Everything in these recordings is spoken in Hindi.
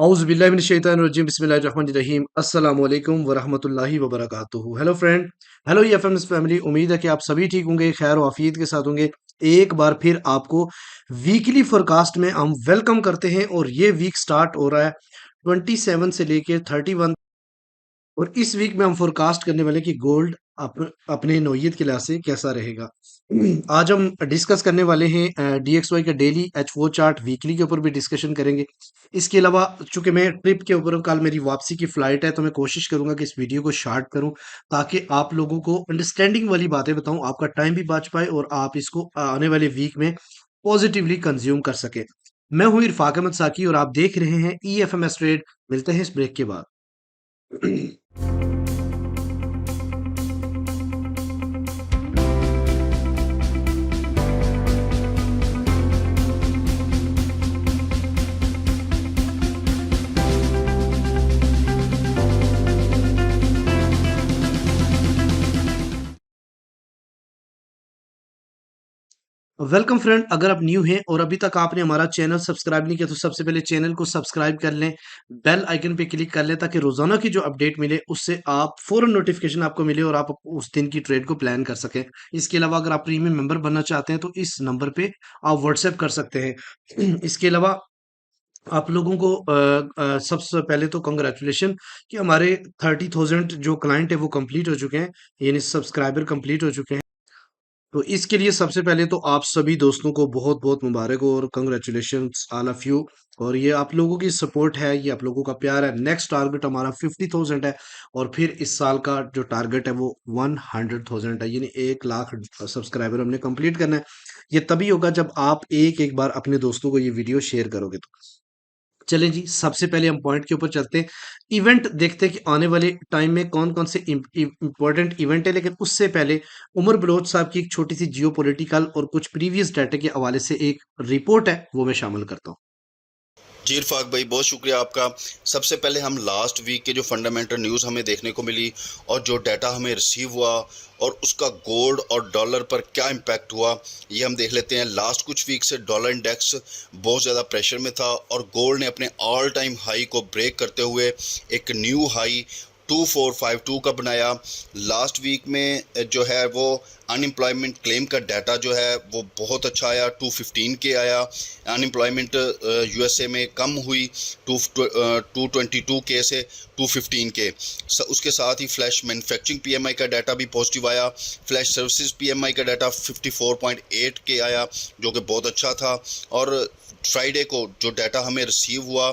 औज़ुबिल्लाहिमिनश्शैतानिर्रजीम बिस्मिल्लाहिर्रहमानिर्रहीम अस्सलामु अलैकुम वरहमतुल्लाहि वबरकातुहू। Hello friend, hello EFMS family. उम्मीद है कि आप सभी ठीक होंगे, खैर और आफियत के साथ होंगे। एक बार फिर आपको वीकली फोरकास्ट में हम वेलकम करते हैं और ये वीक स्टार्ट हो रहा है 27 से लेके 31। और इस वीक में हम फोरकास्ट करने वाले कि गोल्ड अपने नौयत के लिहाज से कैसा रहेगा। आज हम डिस्कस करने वाले हैं डीएक्सवाई का डेली H4 चार्ट, वीकली के ऊपर भी डिस्कशन करेंगे। इसके अलावा चूंकि मैं ट्रिप के ऊपर हूं, कल मेरी वापसी की फ्लाइट है, तो मैं कोशिश करूंगा कि इस वीडियो को शार्ट करूं ताकि आप लोगों को अंडरस्टैंडिंग वाली बातें बताऊं, आपका टाइम भी बच पाए और आप इसको आने वाले वीक में पॉजिटिवली कंज्यूम कर सके। मैं हूं इरफाक अहमद साकी और आप देख रहे हैं EFMS ट्रेड। मिलते हैं इस ब्रेक के बाद। वेलकम फ्रेंड, अगर आप न्यू हैं और अभी तक आपने हमारा चैनल सब्सक्राइब नहीं किया तो सबसे पहले चैनल को सब्सक्राइब कर लें, बेल आइकन पे क्लिक कर लें ताकि रोजाना की जो अपडेट मिले उससे आप फौरन नोटिफिकेशन आपको मिले और आप उस दिन की ट्रेड को प्लान कर सकें। इसके अलावा अगर आप प्रीमियम मेंबर बनना चाहते हैं तो इस नंबर पे आप व्हाट्सएप कर सकते हैं। इसके अलावा आप लोगों को सबसे पहले तो कंग्रेचुलेशन कि हमारे 30,000 जो क्लाइंट है वो कंप्लीट हो चुके हैं, यानी सब्सक्राइबर कंप्लीट हो चुके हैं। तो इसके लिए सबसे पहले तो आप सभी दोस्तों को बहुत बहुत मुबारक हो और कंग्रेचुलेशंस ऑल ऑफ यू। और ये आप लोगों की सपोर्ट है, ये आप लोगों का प्यार है। नेक्स्ट टारगेट हमारा 50,000 है और फिर इस साल का जो टारगेट है वो 100,000 है, यानी 1 लाख सब्सक्राइबर हमने कंप्लीट करना है। ये तभी होगा जब आप एक एक बार अपने दोस्तों को ये वीडियो शेयर करोगे। तो चलें जी, सबसे पहले हम पॉइंट के ऊपर चलते हैं। इवेंट देखते हैं कि आने वाले टाइम में कौन-कौन से इम्पोर्टेंट इवेंट है, लेकिन उससे पहले उमर बलोच साहब की एक छोटी-सी जियोपॉलिटिकल और कुछ प्रीवियस डाटा के हवाले से एक रिपोर्ट है, वो मैं शामिल करता हूँ। जी इरफाक भाई, बहुत शुक्रिया आपका। सबसे पहले हम लास्ट वीक के जो फंडामेंटल न्यूज़ हमें देखने को मिली और जो डाटा हमें रिसीव हुआ और उसका गोल्ड और डॉलर पर क्या इम्पैक्ट हुआ, ये हम देख लेते हैं। लास्ट कुछ वीक से डॉलर इंडेक्स बहुत ज़्यादा प्रेशर में था और गोल्ड ने अपने ऑल टाइम हाई को ब्रेक करते हुए एक न्यू हाई 2452 का बनाया। लास्ट वीक में जो है वो अनएम्प्लॉयमेंट क्लेम का डाटा जो है वो बहुत अच्छा आया, 215 के आया। अनएम्प्लॉयमेंट यूएसए में कम हुई 222 के से 215 के। उसके साथ ही फ्लैश मैन्युफैक्चरिंग पीएमआई का डाटा भी पॉजिटिव आया। फ्लैश सर्विसेज पीएमआई का डाटा 54.8 के आया, जो कि बहुत अच्छा था। और फ्राइडे को जो डाटा हमें रिसीव हुआ,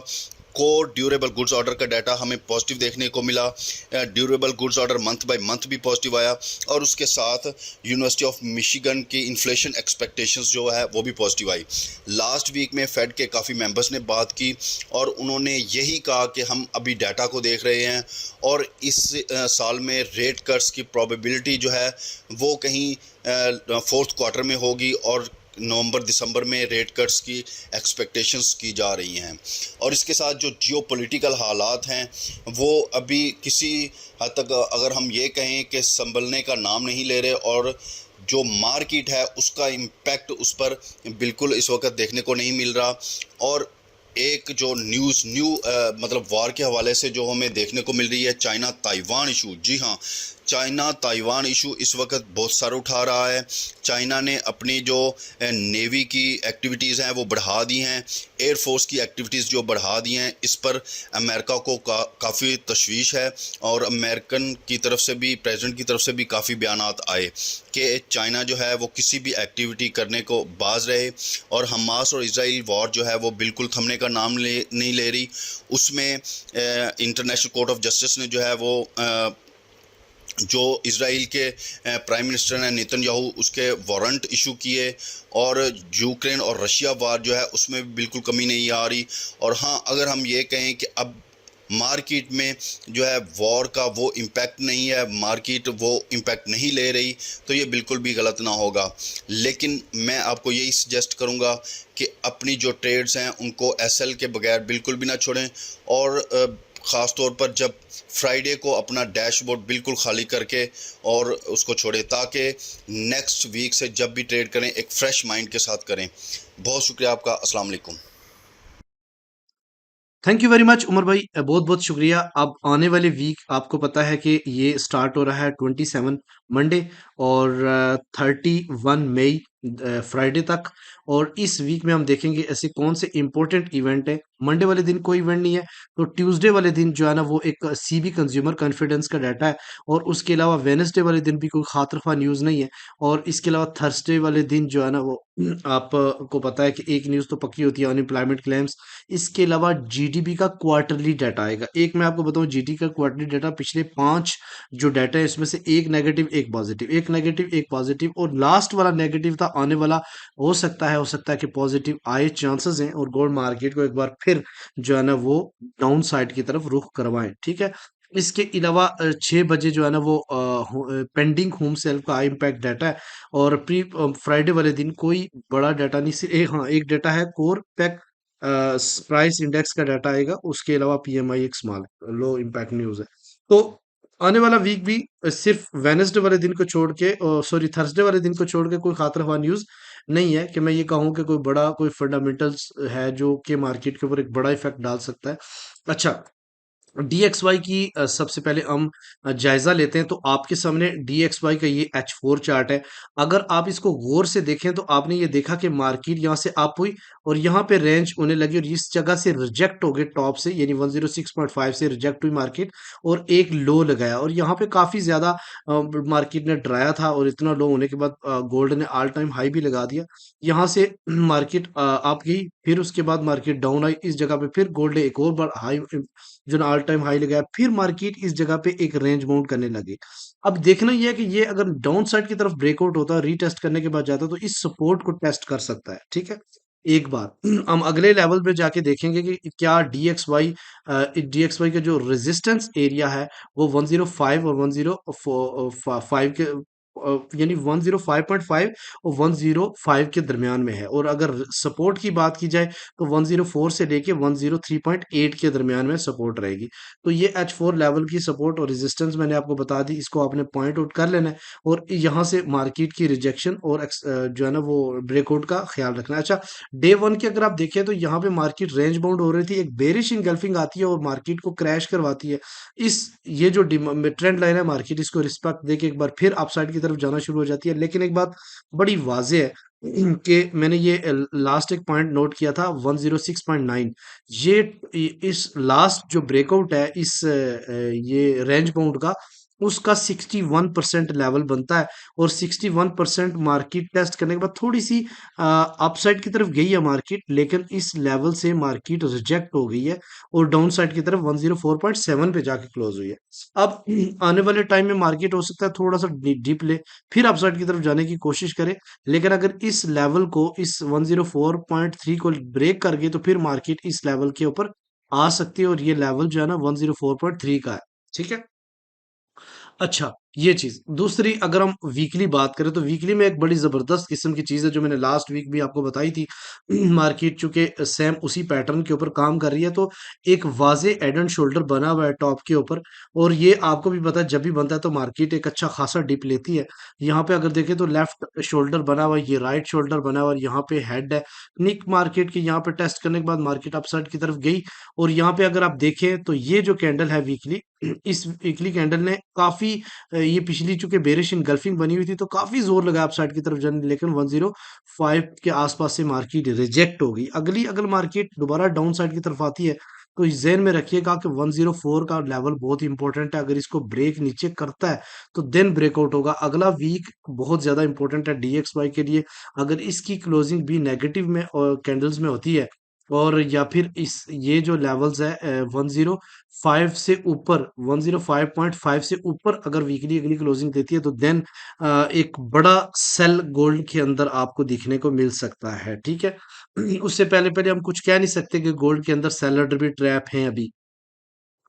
कोर ड्यूरेबल गुड्स ऑर्डर का डाटा हमें पॉजिटिव देखने को मिला। Durable goods order month by month भी पॉजिटिव आया और उसके साथ यूनिवर्सिटी ऑफ मिशिगन की इन्फ्लेशन एक्सपेक्टेशंस जो है वो भी पॉजिटिव आई। लास्ट वीक में फेड के काफ़ी मेंबर्स ने बात की और उन्होंने यही कहा कि हम अभी डाटा को देख रहे हैं और इस साल में रेट कट्स की प्रोबेबिलिटी जो है वो कहीं फोर्थ क्वार्टर में होगी और नवंबर दिसंबर में रेट कट्स की एक्सपेक्टेशंस की जा रही हैं। और इसके साथ जो जियोपॉलिटिकल हालात हैं वो अभी किसी हद तक अगर हम ये कहें कि संभलने का नाम नहीं ले रहे और जो मार्केट है उसका इम्पैक्ट उस पर बिल्कुल इस वक्त देखने को नहीं मिल रहा। और एक जो मतलब वार के हवाले से जो हमें देखने को मिल रही है, चाइना ताइवान इशू। जी हाँ, चाइना ताइवान इशू इस वक्त बहुत सर उठा रहा है। चाइना ने अपनी जो नेवी की एक्टिविटीज़ हैं वो बढ़ा दी हैं, एयरफोर्स की एक्टिविटीज़ जो बढ़ा दी हैं। इस पर अमेरिका को काफ़ी तशवीश है और अमेरिकन की तरफ से भी, प्रेसिडेंट की तरफ से भी काफ़ी बयानात आए कि चाइना जो है वो किसी भी एक्टिविटी करने को बाज रहे। और हमास और इजराइल वॉर जो है वो बिल्कुल थमने का नाम नहीं ले रही। उसमें इंटरनेशनल कोर्ट ऑफ जस्टिस ने जो है वो जो इसराइल के प्राइम मिनिस्टर हैं नेतन्याहू, उसके वारंट इशू किए। और यूक्रेन और रशिया वार जो है उसमें भी बिल्कुल कमी नहीं आ रही। और हाँ, अगर हम ये कहें कि अब मार्केट में जो है वॉर का वो इम्पैक्ट नहीं है, मार्केट वो इम्पैक्ट नहीं ले रही, तो ये बिल्कुल भी गलत ना होगा। लेकिन मैं आपको यही सजेस्ट करूँगा कि अपनी जो ट्रेड्स हैं उनको एसएल के बगैर बिल्कुल भी ना छोड़ें। और ख़ास तौर पर जब फ्राइडे को अपना डैशबोर्ड बिल्कुल खाली करके और उसको छोड़ें, ताकि नेक्स्ट वीक से जब भी ट्रेड करें एक फ़्रेश माइंड के साथ करें। बहुत शुक्रिया आपका। अस्सलाम वालेकुम। Thank you very much Umar भाई, बहुत बहुत शुक्रिया। अब आने वाले वीक आपको पता है कि ये स्टार्ट हो रहा है 27 मंडे और 31 मई फ्राइडे तक। और इस वीक में हम देखेंगे ऐसे कौन से इंपॉर्टेंट इवेंट है। मंडे वाले दिन कोई इवेंट नहीं है, तो ट्यूसडे वाले दिन जो है ना वो एक सीबी कंज्यूमर कॉन्फिडेंस का डाटा है। और उसके अलावा वेनसडे वाले दिन भी कोई खातरफा न्यूज़ नहीं है। और इसके अलावा थर्सडे वाले दिन जो है ना वो आपको पता है कि एक न्यूज़ तो पक्की होती है, अनएम्प्लॉयमेंट क्लेम्स। इसके अलावा जीडीपी का क्वार्टरली डाटा आएगा। एक मैं आपको बताऊं, जीडी का क्वार्टरली डाटा पिछले 5 जो डाटा है इसमें से एक नेगेटिव एक पॉजिटिव, एक नेगेटिव एक पॉजिटिव, और लास्ट वाला नेगेटिव था आने वाला। हो सकता है कि पॉजिटिव आए, चांसेस हैं। और गोल्ड मार्केट को एक बार फिर जो है ना वो डाउन साइड की तरफ रुख करवाएं, ठीक है। इसके अलावा 6 बजे जो है ना वो पेंडिंग होम सेल का इम्पैक्ट डाटा है। और प्री फ्राइडे वाले दिन कोई बड़ा डाटा नहीं, सिर्फ हाँ एक डाटा है, कोर पैक प्राइस इंडेक्स का डाटा आएगा। उसके अलावा पीएमआई एक स्मॉल लो इम्पैक्ट न्यूज़ है। तो आने वाला वीक भी सिर्फ वेनेसडे वाले दिन को छोड़ के, सॉरी थर्सडे वाले दिन को छोड़ के कोई खातर हुआ न्यूज़ नहीं है कि मैं ये कहूँ कि कोई बड़ा कोई फंडामेंटल्स है जो कि मार्केट के ऊपर एक बड़ा इफेक्ट डाल सकता है। अच्छा, डीएक्सवाई की सबसे पहले हम जायजा लेते हैं। तो आपके सामने डीएक्सवाई का ये H4 चार्ट है। अगर आप इसको गौर से देखें तो आपने ये देखा कि मार्केट यहाँ से अप हुई और यहाँ पे रेंज होने लगी और इस जगह से रिजेक्ट हो गए टॉप से, यानी 106.5 से रिजेक्ट हुई मार्केट और एक लो लगाया। और यहाँ पे काफी ज्यादा मार्केट ने डराया था और इतना लो होने के बाद गोल्ड ने ऑल टाइम हाई भी लगा दिया। यहाँ से मार्केट आप गई, फिर उसके बाद मार्केट डाउन आई। इस जगह पे फिर गोल्ड ने एक और बार हाई जो ऑल टाइम हाई लगाया, फिर मार्केट इस जगह पे एक रेंज बाउंड करने लगी। अब देखना यह है कि ये अगर डाउन साइड की तरफ ब्रेकआउट होता है, रीटेस्ट करने के बाद जाता है, तो इस सपोर्ट को टेस्ट कर सकता है, ठीक है। एक बार हम अगले लेवल पे जाके देखेंगे कि क्या डीएक्सवाई का जो रेजिस्टेंस एरिया है वो 105 और 105 के यानी 105.5 और 105 के दरमियान में है। और अगर सपोर्ट की बात की जाए तो 104 से लेके 103.8 के दरमियान में सपोर्ट रहेगी। तो ये H4 लेवल की सपोर्ट और रेजिस्टेंस मैंने आपको बता दी, इसको आपने पॉइंट आउट कर लेना है। और यहाँ से मार्केट की रिजेक्शन और जो है ना वो ब्रेकआउट का ख्याल रखना है। अच्छा, डे वन की अगर आप देखें तो यहाँ पे मार्केट रेंज बाउंड हो रही थी, एक बेरिश इंगल्फिंग आती है और मार्केट को क्रैश करवाती है। इस ये जो ट्रेंड लाइन है, मार्केट इसको रिस्पेक्ट देके एक बार फिर अपसाइड की तरफ जाना शुरू हो जाती है। लेकिन एक बात बड़ी वाजे है कि मैंने ये लास्ट एक पॉइंट नोट किया था 106.9। ये इस लास्ट जो ब्रेकआउट है इस ये रेंज बाउंड का, उसका 61% लेवल बनता है। और 61% मार्केट टेस्ट करने के बाद थोड़ी सी अपसाइड की तरफ गई है मार्केट, लेकिन इस लेवल से मार्केट रिजेक्ट हो गई है और डाउन साइड की तरफ 104.7 पे जाके क्लोज हुई है। अब आने वाले टाइम में मार्केट हो सकता है थोड़ा सा डिप ले, फिर अपसाइड की तरफ जाने की कोशिश करे। लेकिन अगर इस लेवल को, इस 104.3 को ब्रेक कर गई तो फिर मार्केट इस लेवल के ऊपर आ सकती है। और ये लेवल जो है ना 104.3 का है, ठीक है। अच्छा, ये चीज़। दूसरी अगर हम वीकली बात करें तो वीकली में एक बड़ी ज़बरदस्त किस्म की चीज़ है जो मैंने लास्ट वीक भी आपको बताई थी। मार्केट चूँकि सेम उसी पैटर्न के ऊपर काम कर रही है, तो एक वाज़े हेड एंड शोल्डर बना हुआ है टॉप के ऊपर। और ये आपको भी पता है जब भी बनता है तो मार्केट एक अच्छा खासा डिप लेती है। यहाँ पे अगर देखें तो लेफ्ट शोल्डर बना हुआ है, ये राइट शोल्डर बना हुआ है और यहाँ पे हेड है। निक मार्केट के यहाँ पे टेस्ट करने के बाद मार्केट अपसाइड की तरफ गई। और यहाँ पे अगर आप देखें तो ये जो कैंडल है वीकली, इस वीकली कैंडल ने काफ़ी ये पिछली चूंकि बेरिश इनगल्फिंग बनी हुई थी तो काफी जोर लगा अपसाइड की तरफ जाने, लेकिन 105 के आसपास से मार्केट रिजेक्ट हो गई। अगली अगर मार्केट दोबारा डाउन साइड की तरफ आती है तो इस ज़हन में रखिएगा कि 104 का लेवल बहुत इंपॉर्टेंट है। अगर इसको ब्रेक नीचे करता है तो देन ब्रेकआउट होगा। अगला वीक बहुत ज्यादा इंपॉर्टेंट है डीएक्सवाई के लिए। अगर इसकी क्लोजिंग भी नेगेटिव में और कैंडल्स में होती है, और या फिर इस ये जो लेवल्स है 105 से ऊपर, 105.5 से ऊपर अगर वीकली अगली क्लोजिंग देती है तो देन एक बड़ा सेल गोल्ड के अंदर आपको दिखने को मिल सकता है, ठीक है। उससे पहले पहले हम कुछ कह नहीं सकते कि गोल्ड के अंदर सेलर भी ट्रैप हैं अभी।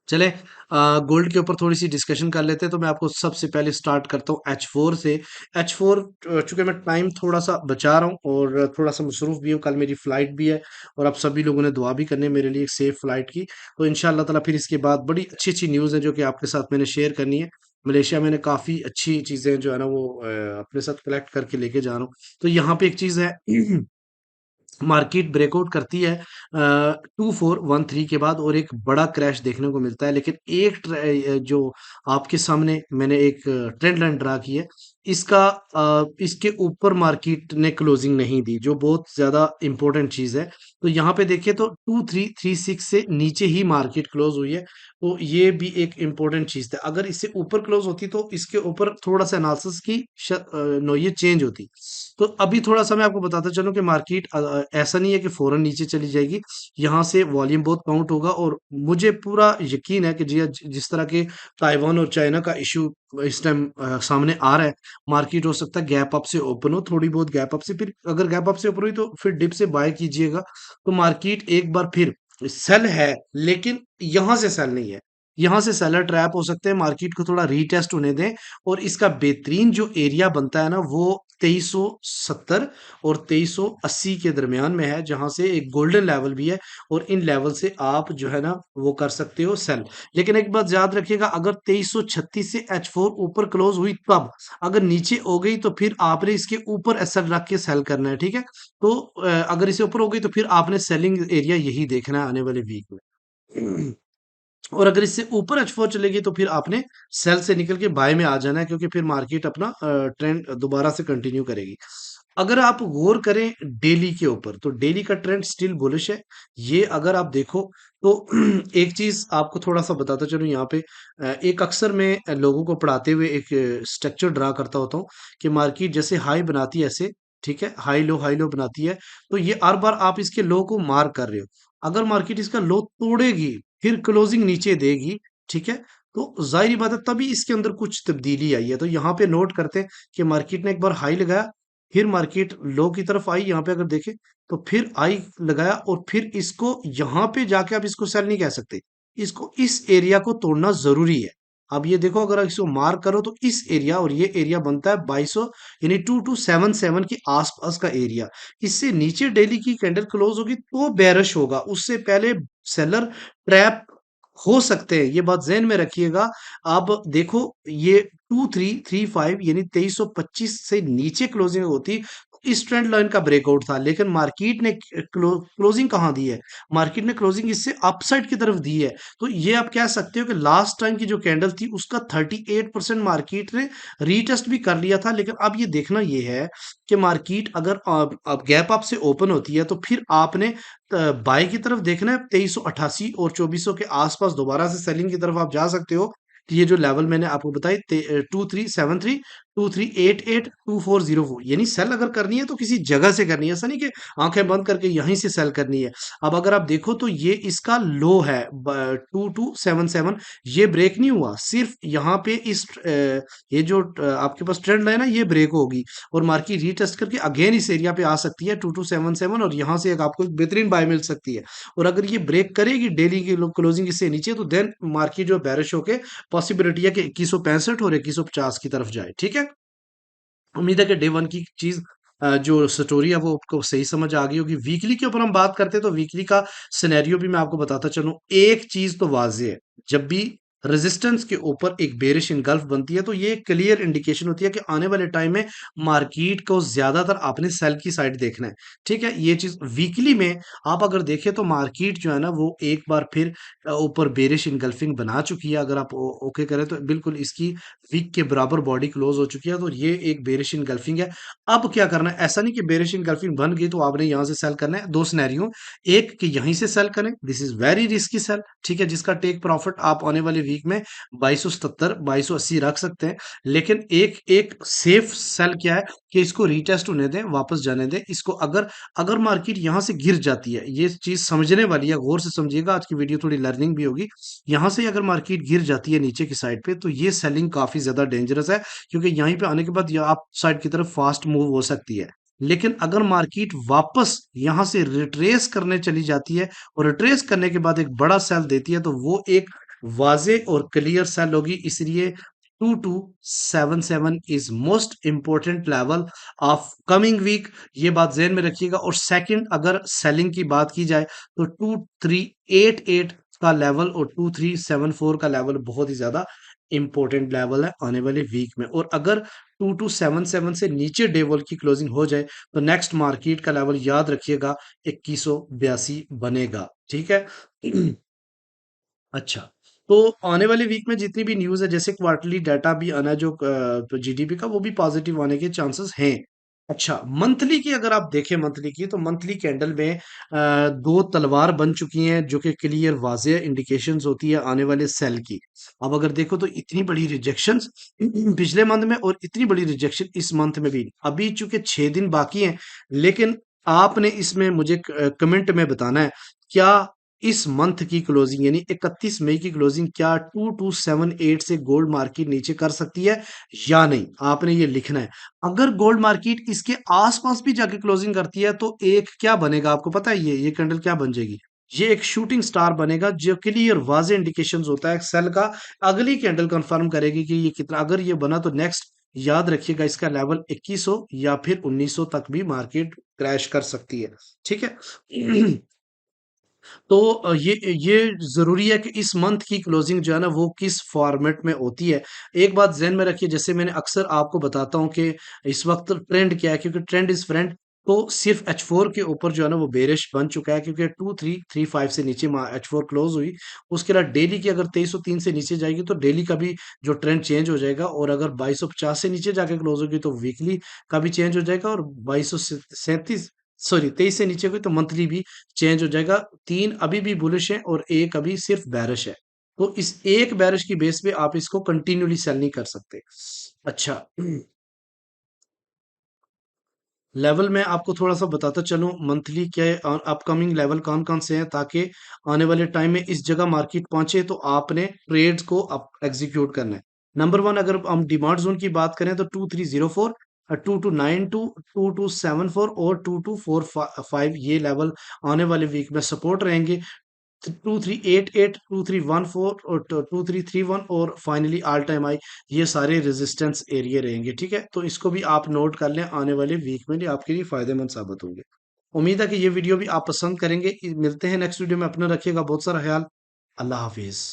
चले गोल्ड के ऊपर थोड़ी सी डिस्कशन कर लेते हैं। तो मैं आपको सबसे पहले स्टार्ट करता हूँ H4 से। H4 चूंकि मैं टाइम थोड़ा सा बचा रहा हूँ और थोड़ा सा मसरूफ भी हूँ, कल मेरी फ्लाइट भी है और आप सभी लोगों ने दुआ भी करनी है मेरे लिए एक सेफ फ्लाइट की। तो इंशाल्लाह ताला फिर इसके बाद बड़ी अच्छी अच्छी न्यूज़ है जो कि आपके साथ मैंने शेयर करनी है। मलेशिया मैंने काफ़ी अच्छी चीज़ें जो है ना वो अपने साथ कलेक्ट करके लेके जा रहा हूँ। तो यहाँ पे एक चीज़ है मार्केट ब्रेकआउट करती है 2413 के बाद और एक बड़ा क्रैश देखने को मिलता है, लेकिन जो आपके सामने मैंने एक ट्रेंड लाइन ड्रा की है, इसके ऊपर मार्केट ने क्लोजिंग नहीं दी, जो बहुत ज्यादा इंपॉर्टेंट चीज है। तो यहाँ पे देखिए तो 2336 से नीचे ही मार्केट क्लोज हुई है, तो ये भी एक इम्पोर्टेंट चीज था। अगर इससे ऊपर क्लोज होती तो इसके ऊपर थोड़ा सा एनालिसिस की नोयत चेंज होती। तो अभी थोड़ा सा मैं आपको बताता चलूं कि मार्केट ऐसा नहीं है कि फौरन नीचे चली जाएगी। यहाँ से वॉल्यूम बहुत काउंट होगा और मुझे पूरा यकीन है कि जिस तरह के ताइवान और चाइना का इशू इस टाइम सामने आ रहा है, मार्केट हो सकता है गैप अप से ओपन हो, थोड़ी बहुत गैप अप से, फिर अगर गैप अप से ऊपर हुई तो फिर डिप से बाय कीजिएगा। तो मार्केट एक बार फिर सेल है, लेकिन यहां से सेल नहीं है। यहां से सेलर ट्रैप हो सकते हैं, मार्केट को थोड़ा रीटेस्ट होने दें। और इसका बेहतरीन जो एरिया बनता है ना, वो 2370 और 2380 के दरमियान में है, जहां से एक गोल्डन लेवल भी है। और इन लेवल से आप जो है ना वो कर सकते हो सेल। लेकिन एक बात याद रखिएगा, अगर 2336 से H4 ऊपर क्लोज हुई तब, अगर नीचे हो गई तो फिर आपने इसके ऊपर एसएल रख के सेल करना है, ठीक है। तो अगर इसे ऊपर हो गई तो फिर आपने सेलिंग एरिया यही देखना है आने वाले वीक में। और अगर इससे ऊपर H4 चलेगी तो फिर आपने सेल से निकल के बाय में आ जाना है, क्योंकि फिर मार्केट अपना ट्रेंड दोबारा से कंटिन्यू करेगी। अगर आप गौर करें डेली के ऊपर, तो डेली का ट्रेंड स्टिल बुलिश है। ये अगर आप देखो तो एक चीज आपको थोड़ा सा बताता चलूं यहाँ पे, एक अक्सर मैं लोगों को पढ़ाते हुए एक स्ट्रक्चर ड्रा करता होता हूँ कि मार्केट जैसे हाई बनाती है ऐसे, ठीक है, हाई लो बनाती है। तो ये हर बार आप इसके लो को मार्क कर रहे हो। अगर मार्केट इसका लो तोड़ेगी, फिर क्लोजिंग नीचे देगी, ठीक है, तो जाहिर बात है तभी इसके अंदर कुछ तब्दीली आई है। तो यहाँ पे नोट करते हैं कि मार्केट ने एक बार हाई लगाया, फिर मार्केट लो की तरफ आई, यहाँ पे अगर देखें तो फिर आई लगाया और फिर इसको यहाँ पे जाके आप इसको सेल नहीं कह सकते, इसको इस एरिया को तोड़ना जरूरी है। अब ये देखो, अगर इसको मार्क करो तो इस एरिया और ये एरिया बनता है 2200, यानी 2277 के आसपास का एरिया। इससे नीचे डेली की कैंडल क्लोज होगी तो बेरिश होगा, उससे पहले सेलर ट्रैप हो सकते हैं, ये बात ज़हन में रखिएगा। अब देखो, ये 2335 यानी 2325 से नीचे क्लोजिंग होती, इस ट्रेंड लाइन का ब्रेकआउट था, लेकिन मार्केट ने क्लोजिंग कहाँ दी है? मार्केट ने क्लोजिंग इससे अपसाइड की तरफ दी है। तो ये आप कह सकते हो कि लास्ट टाइम की जो कैंडल थी उसका 38% मार्केट ने रीटेस्ट भी कर लिया था। लेकिन अब ये देखना ये है कि मार्केट अगर अब गैप अप से ओपन होती है तो फिर आपने बाय की तरफ देखना है, 2388 और 2400 के आसपास दोबारा से सेलिंग की तरफ आप जा सकते हो। तो ये जो लेवल मैंने आपको बताई 2373, 2388, 2404, यानी सेल अगर करनी है तो किसी जगह से करनी है, ऐसा नहीं कि आंखें बंद करके यहीं से सेल करनी है। अब अगर आप देखो तो ये इसका लो है 2277, ये ब्रेक नहीं हुआ, सिर्फ यहाँ पे ये जो आपके पास ट्रेंड लाइन है ये ब्रेक होगी और मार्केट रीटेस्ट करके अगेन इस एरिया पे आ सकती है 2277, और यहाँ से एक आपको एक बेहतरीन बाय मिल सकती है। और अगर ये ब्रेक करेगी डेली की क्लोजिंग इससे नीचे, तो देन मार्केट जो बेरिश होके पॉसिबिलिटी है कि 2165 और 2150 की तरफ जाए, ठीक है। उम्मीद है कि डे वन की चीज जो स्टोरी है वो आपको सही समझ आ गई होगी। वीकली के ऊपर हम बात करते हैं तो वीकली का सिनेरियो भी मैं आपको बताता चलूं। एक चीज तो वाजे है, जब भी रेजिस्टेंस के ऊपर एक बेरिश इनगल्फ बनती है तो ये क्लियर इंडिकेशन होती है कि आने वाले टाइम में मार्केट को ज्यादातर आपने सेल की साइड देखना है, ठीक है। ये चीज वीकली में आप अगर देखें तो मार्केट जो है ना वो एक बार फिर ऊपर बेरिश इनगल्फिंग बना चुकी है। अगर आप ओके करें तो बिल्कुल इसकी वीक के बराबर बॉडी क्लोज हो चुकी है, तो ये एक बेरिश इनगल्फिंग है। अब क्या करना है, ऐसा नहीं कि बेरिश इनगल्फिंग बन गई तो आपने यहां से सेल करना है। दो सिनेरियो, एक कि यहीं से सेल करें, this is very risky sale, ठीक है, जिसका टेक प्रॉफिट आप आने वाले वीक में 2270 2280 रख सकते हैं। लेकिन एक एक सेफ सेल क्या है कि इसको रीटेस्ट होने दें, वापस जाने दें इसको। अगर अगर मार्केट यहां से गिर जाती है, ये चीज समझने वाली है, गौर से समझिएगा, आज की वीडियो थोड़ी लर्निंग भी होगी। यहाँ से अगर मार्केट गिर जाती है नीचे की साइड पे तो ये सेलिंग काफी ज्यादा डेंजरस है, क्योंकि यहीं पे आने के बाद ये आप साइड की तरफ फास्ट मूव हो सकती है। लेकिन अगर मार्केट वापस यहां से रिट्रेस करने चली जाती है और रिट्रेस करने के बाद एक बड़ा सेल देती है, तो वो एक वाजे और क्लियर सेल होगी। इसलिए 2277 is most important level of coming week, ये बात ध्यान में रखिएगा। और सेकंड, अगर सेलिंग की बात की जाए तो 2388 का लेवल और 2374 का लेवल बहुत ही ज्यादा इंपॉर्टेंट लेवल है आने वाले वीक में। और अगर 2277 से नीचे डे वॉल की क्लोजिंग हो जाए तो नेक्स्ट मार्केट का लेवल याद रखिएगा 2182 बनेगा, ठीक है। अच्छा, तो आने वाले वीक में जितनी भी न्यूज़ है, जैसे क्वार्टरली डाटा भी आना है जो जीडीपी का, वो भी पॉजिटिव आने के चांसेस हैं। अच्छा, मंथली की अगर आप देखें, मंथली की तो मंथली कैंडल में दो तलवार बन चुकी हैं जो कि क्लियर वाज़ेह इंडिकेशंस होती है आने वाले सेल की। अब अगर देखो तो इतनी बड़ी रिजेक्शंस पिछले मंथ में और इतनी बड़ी रिजेक्शन इस मंथ में भी, अभी चूंकि 6 दिन बाकी हैं, लेकिन आपने इसमें मुझे कमेंट में बताना है, क्या इस मंथ की क्लोजिंग यानी 31 मई की क्लोजिंग क्या 2278 से गोल्ड मार्केट नीचे कर सकती है या नहीं, आपने ये लिखना है। अगर गोल्ड मार्केट इसके आसपास भी जाके क्लोजिंग करती है तो एक क्या बनेगा आपको पता है, ये कैंडल क्या बन जाएगी, ये एक शूटिंग स्टार बनेगा जो क्लियर वाजे इंडिकेशंस होता है सेल का। अगली कैंडल कंफर्म करेगी कि ये कितना, अगर ये बना तो नेक्स्ट याद रखिएगा इसका लेवल 2100 या फिर 1900 तक भी मार्केट क्रैश कर सकती है, ठीक है। तो ये ज़रूरी है कि इस मंथ की क्लोजिंग जो है ना वो किस फॉर्मेट में होती है। एक बात ज़हन में रखिए, जैसे मैंने अक्सर आपको बताता हूँ कि इस वक्त ट्रेंड क्या है, क्योंकि ट्रेंड इज़ फ्रेंड। तो सिर्फ H4 के ऊपर जो है ना वो बेरिश बन चुका है, क्योंकि 2335 से नीचे H4 क्लोज हुई। उसके बाद डेली की अगर 2303 से नीचे जाएगी तो डेली का भी जो ट्रेंड चेंज हो जाएगा, और अगर 2250 से नीचे जाके क्लोज होगी तो वीकली का भी चेंज हो जाएगा, और 2237 सॉरी 23 से नीचे हुई तो मंथली भी चेंज हो जाएगा। 3 अभी भी बुलिश है और एक अभी सिर्फ बेरिश है। तो इस एक बेरिश की बेस पे आप इसको कंटिन्यूली सेल नहीं कर सकते। अच्छा, लेवल मैं आपको थोड़ा सा बताता चलूं मंथली के अपकमिंग लेवल कौन कौन से हैं, ताकि आने वाले टाइम में इस जगह मार्केट पहुंचे तो आपने ट्रेड्स को एग्जीक्यूट करना है। नंबर वन, अगर हम डिमांड जोन की बात करें तो 2304, 2292, 2274 और 2245 ये लेवल आने वाले वीक में सपोर्ट रहेंगे। 2388, 2314 और 2331 और फाइनली ऑल टाइम हाई, ये सारे रेजिस्टेंस एरिया रहेंगे, ठीक है। तो इसको भी आप नोट कर लें, आने वाले वीक में ये आपके लिए फायदेमंद साबित होंगे। उम्मीद है कि ये वीडियो भी आप पसंद करेंगे। मिलते हैं नेक्स्ट वीडियो में, अपना रखिएगा बहुत सारा ख्याल। अल्लाह हाफिज।